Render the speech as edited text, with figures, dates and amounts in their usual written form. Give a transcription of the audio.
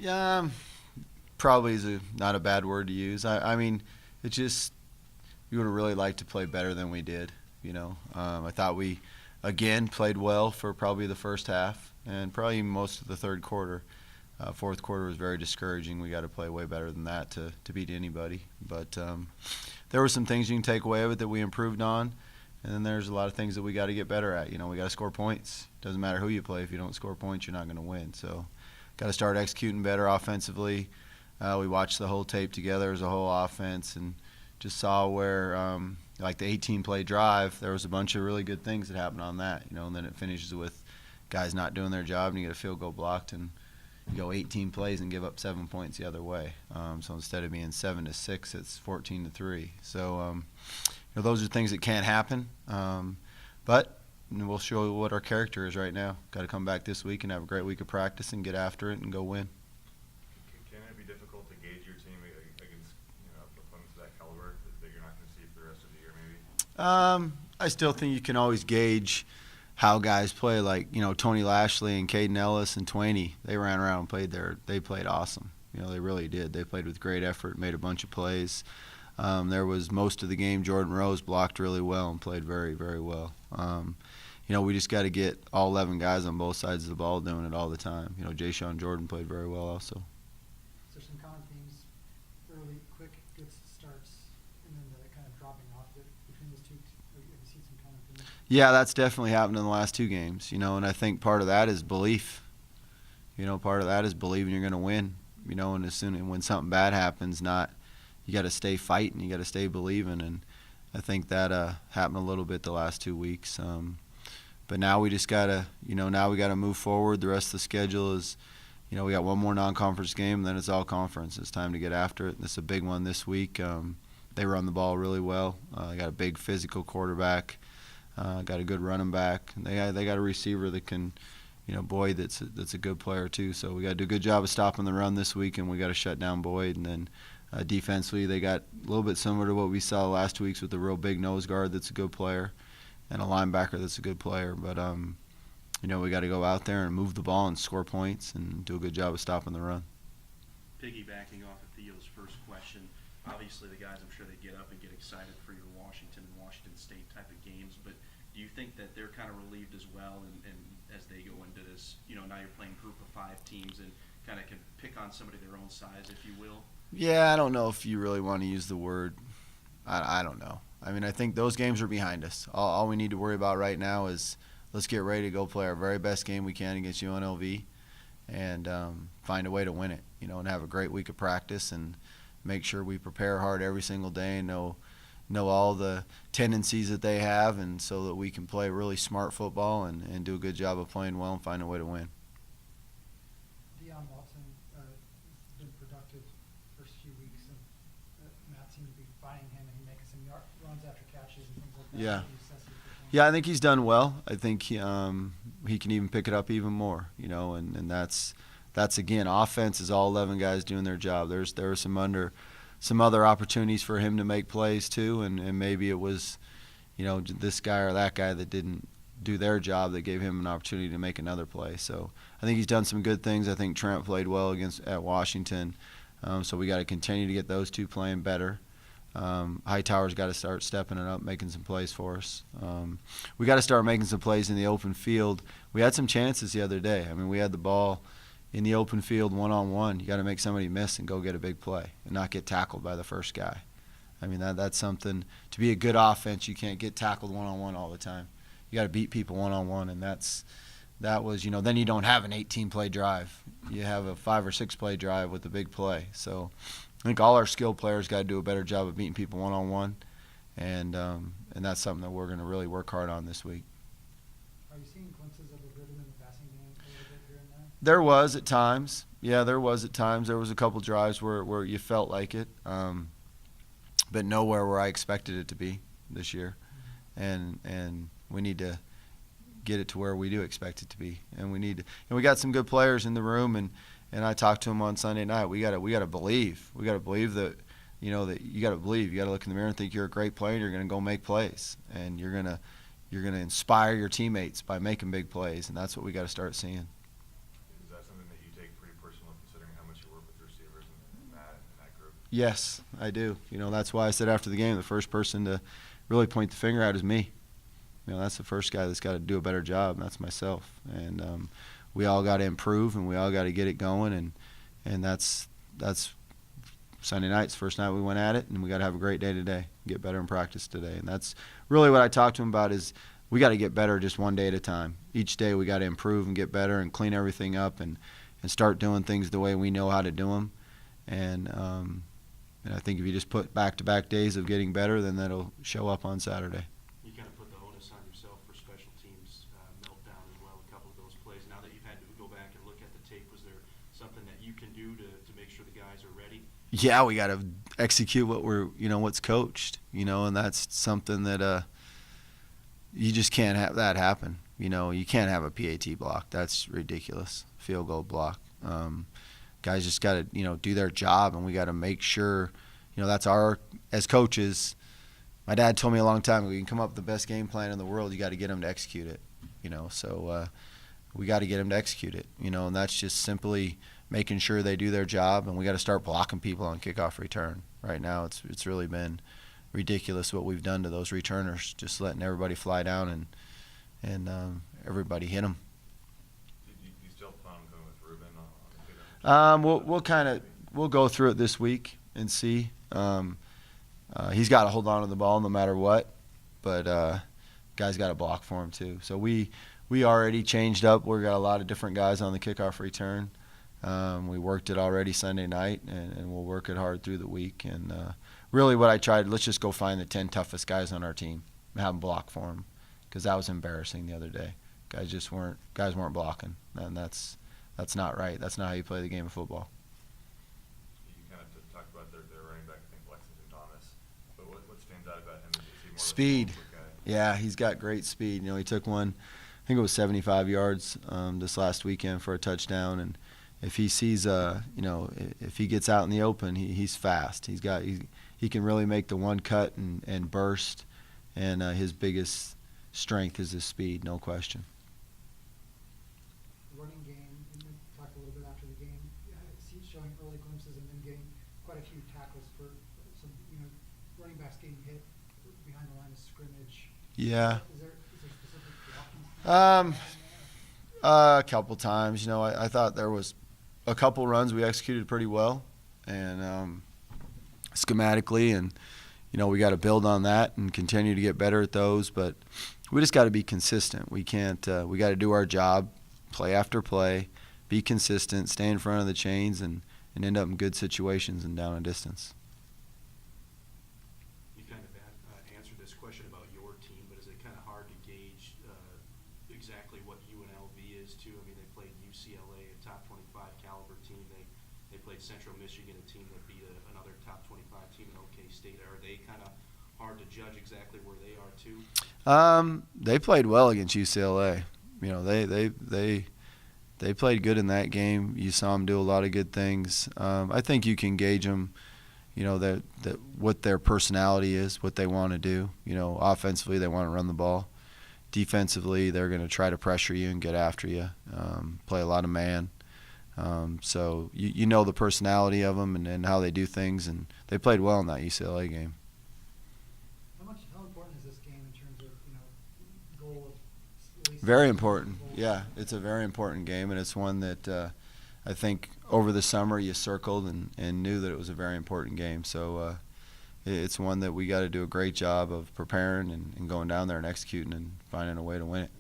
Yeah, probably is not a bad word to use. I mean, it just we would have really liked to play better than we did. I thought we again played well for probably the first half and probably most of the third quarter. Fourth quarter was very discouraging. We got to play way better than that to beat anybody. But there were some things you can take away of it that we improved on, and then there's a lot of things that we got to get better at. We got to score points. Doesn't matter who you play. If you don't score points, you're not going to win. So got to start executing better offensively. We watched the whole tape together as a whole offense and just saw where, like the 18-play drive, there was a bunch of really good things that happened on that. And then it finishes with guys not doing their job and you get a field goal blocked and you go 18 plays and give up 7 points the other way. So instead of being 7-6, it's 14-3. So those are things that can't happen. But we'll show what our character is right now. Got to come back this week and have a great week of practice and get after it and go win. Can it be difficult to gauge your team against opponents of that caliber that you're not going to see for the rest of the year maybe? I still think you can always gauge how guys play, like Tony Lashley and Caden Ellis and Twaney. They ran around and played they played awesome. They really did. They played with great effort, made a bunch of plays. There was most of the game Jordan Rose blocked really well and played very, very well. We just got to get all 11 guys on both sides of the ball doing it all the time. Jay Sean Jordan played very well also. So some common themes: early, quick, good starts, and then the kind of dropping off between those two. Have you seen some common themes? Yeah, that's definitely happened in the last two games. And I think part of that is belief. Part of that is believing you're going to win. And when something bad happens, you got to stay fighting, you got to stay believing, and I think that happened a little bit the last 2 weeks. But now we just got to, now we got to move forward. The rest of the schedule is, we got one more non-conference game, then it's all conference. It's time to get after it. This is a big one this week. They run the ball really well. They got a big physical quarterback. Got a good running back. They got a receiver that can, Boyd that's a good player too. So we got to do a good job of stopping the run this week, and we got to shut down Boyd. And then defensively, they got a little bit similar to what we saw the last 2 weeks with a real big nose guard that's a good player and a linebacker that's a good player. But we got to go out there and move the ball and score points and do a good job of stopping the run. Piggybacking off of Theo's first question, obviously the guys, I'm sure they get up and get excited for your Washington and Washington State type of games, but do you think that they're kind of relieved as well and as they go into this, now you're playing group of 5 teams and kind of can pick on somebody their own size, if you will? Yeah, I don't know if you really want to use the word. I don't know. I mean, I think those games are behind us. All we need to worry about right now is let's get ready to go play our very best game we can against UNLV and find a way to win it, and have a great week of practice and make sure we prepare hard every single day and know all the tendencies that they have, and so that we can play really smart football and do a good job of playing well and find a way to win. Watson has been productive first few weeks, and Matt seemed to be finding him, and he makes some runs after catches and things like that. Yeah. Yeah, I think he's done well. I think he can even pick it up even more, and that's again, offense is all 11 guys doing their job. There were some other opportunities for him to make plays too, and maybe it was, this guy or that guy that didn't do their job that gave him an opportunity to make another play. So I think he's done some good things. I think Trent played well at Washington, so we got to continue to get those two playing better. Hightower's got to start stepping it up, making some plays for us. We got to start making some plays in the open field. We had some chances the other day. I mean, we had the ball in the open field one-on-one. You got to make somebody miss and go get a big play and not get tackled by the first guy. I mean, that's something. To be a good offense, you can't get tackled one-on-one all the time. You got to beat people one-on-one, and that was, then you don't have an 18-play drive. You have a 5 or 6-play drive with a big play. So I think all our skilled players got to do a better job of beating people one-on-one, and that's something that we're going to really work hard on this week. Are you seeing glimpses of the rhythm in the passing game a little bit here and there? There was at times. Yeah, there was at times. There was a couple drives where you felt like it, but nowhere where I expected it to be this year. And we need to get it to where we do expect it to be. And we got some good players in the room, and I talked to them on Sunday night. We got to believe. We got to believe that that you got to believe. You got to look in the mirror and think you're a great player. And you're going to go make plays, and you're going to inspire your teammates by making big plays, and that's what we got to start seeing. Is that something that you take pretty personal, considering how much Yes, I do. You know, that's why I said after the game, the first person to really point the finger at is me. You know, that's the first guy that's got to do a better job, and that's myself. And we all got to improve, and we all got to get it going. And that's Sunday night's first night we went at it, and we got to have a great day today, get better in practice today. And that's really what I talked to him about is we got to get better just one day at a time. Each day we got to improve and get better and clean everything up and start doing things the way we know how to do them. And I think if you just put back-to-back days of getting better, then that'll show up on Saturday. You kind of put the onus on yourself for special teams meltdown as well, a couple of those plays. Now that you've had to go back and look at the tape, was there something that you can do to make sure the guys are ready? Yeah, we got to execute what's coached, and that's something that you just can't have that happen. You can't have a PAT block. That's ridiculous. Field goal block. Guys just got to, do their job, and we got to make sure, that's as coaches. My dad told me a long time ago, you can come up with the best game plan in the world, you got to get them to execute it, So we got to get them to execute it, and that's just simply making sure they do their job, and we got to start blocking people on kickoff return. Right now, it's really been ridiculous what we've done to those returners, just letting everybody fly down and everybody hit them. Do you still plan on going with Ruben on the kickoff? We'll go through it this week and see. He's got to hold on to the ball no matter what, but guys got to block for him too. So we already changed up. We've got a lot of different guys on the kickoff return. We worked it already Sunday night, and we'll work it hard through the week. And really what I tried, let's just go find the 10 toughest guys on our team and have them block for them, because that was embarrassing the other day. Guys weren't blocking, and that's not right. That's not how you play the game of football. You kind of talked about their running back, I think Lexington Thomas. But what stands out about him? Is he more Speed. of a quick guy? Yeah, he's got great speed. He took one, I think it was 75 yards this last weekend for a touchdown. And if he sees, if he gets out in the open, he's fast. He can really make the one cut and burst. And his biggest strength is his speed, no question. Running game, and we talked a little bit after the game, see showing early glimpses and then getting quite a few tackles for some, running backs getting hit behind the line of scrimmage. Yeah. Is there specific blocking? A couple times. I thought there was a couple runs we executed pretty well, and schematically, and we got to build on that and continue to get better at those. But we just got to be consistent. We can't. We got to do our job, play after play, be consistent, stay in front of the chains, and end up in good situations and down a distance. You kind of answered this question about your team, but is it kind of hard to gauge exactly what UNLV is too? I mean, they played UCLA, a top 25 caliber team. They played Central Michigan, a team that beat another top 25 team in OK State. Are they kind of hard to judge exactly where they are too? They played well against UCLA. They played good in that game. You saw them do a lot of good things. I think you can gauge them, that what their personality is, what they want to do. Offensively, they want to run the ball. Defensively, they're going to try to pressure you and get after you, play a lot of man. So you know the personality of them and how they do things, and they played well in that UCLA game. How important is this game in terms of goal of at least Very important. Yeah, it's a very important game, and it's one that I think over the summer you circled and knew that it was a very important game. So it's one that we got to do a great job of preparing and going down there and executing and finding a way to win it.